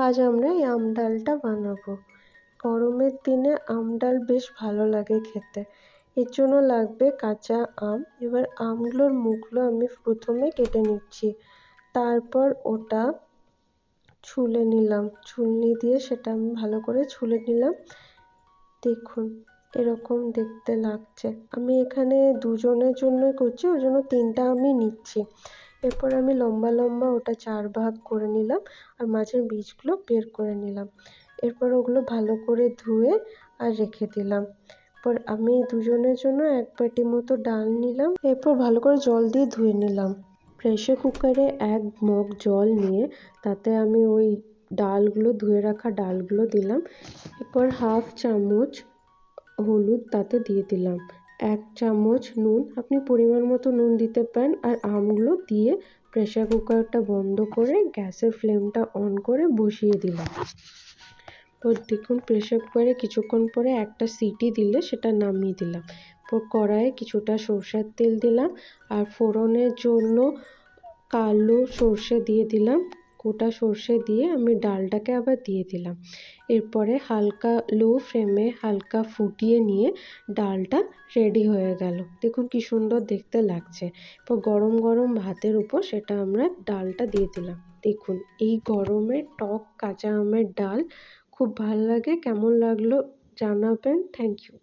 আজ আমরা এই আম ডালটা বানাবো। গরমের দিনে আম ডাল বেশ ভালো লাগে খেতে। এর জন্য লাগবে কাঁচা আম। এবার আমগুলোর মুখগুলো আমি প্রথমে কেটে নিচ্ছি। তারপর ওটা ছুলে নিলাম, ছুলনি দিয়ে সেটা আমি ভালো করে ছুলে নিলাম। দেখুন এরকম দেখতে লাগছে। আমি এখানে দুজনের জন্যই করছি, ওই জন্য 3টা আমি নিচ্ছি। এরপর আমি লম্বা লম্বা ওটা 4 ভাগ করে নিলাম আর মাঝের বীজগুলো বের করে নিলাম। এরপর ওগুলো ভালো করে ধুয়ে আর রেখে দিলাম। এরপর আমি দুজনের জন্য 1 বাটি মতো ডাল নিলাম। এরপর ভালো করে জল দিয়ে ধুয়ে নিলাম। প্রেসার কুকারে 1 মগ জল নিয়ে তাতে আমি ওই ডালগুলো, ধুয়ে রাখা ডালগুলো দিলাম। এরপর 1/2 চামচ হলুদ তাতে দিয়ে দিলাম, 1 চামচ নুন, আপনি পরিমাণ মতো নুন দিতে পারেন। আর আমগুলো দিয়ে প্রেসার কুকারটা বন্ধ করে গ্যাসের ফ্লেমটা অন করে বসিয়ে দিলাম। তো দেখুন প্রেসার কুকারে কিছুক্ষণ পরে একটা সিটি দিলে সেটা নামিয়ে দিলাম। এরপর কড়াইয়ে কিছুটা সরষের তেল দিলাম আর ফোড়নের জন্য কালো সর্ষে দিয়ে দিলাম। গোটা সর্ষে দিয়ে আমি ডালটাকে আবার দিয়ে দিলাম। এরপরে হালকা লো ফ্লেমে হালকা ফুটিয়ে নিয়ে ডালটা রেডি হয়ে গেল। দেখুন কি সুন্দর দেখতে লাগছে। এরপর গরম গরম ভাতের উপর সেটা আমরা ডালটা দিয়ে দিলাম। দেখুন এই গরমে টক কাঁচা আমের ডাল খুব ভাল লাগে। কেমন লাগলো জানাবেন। Thank you.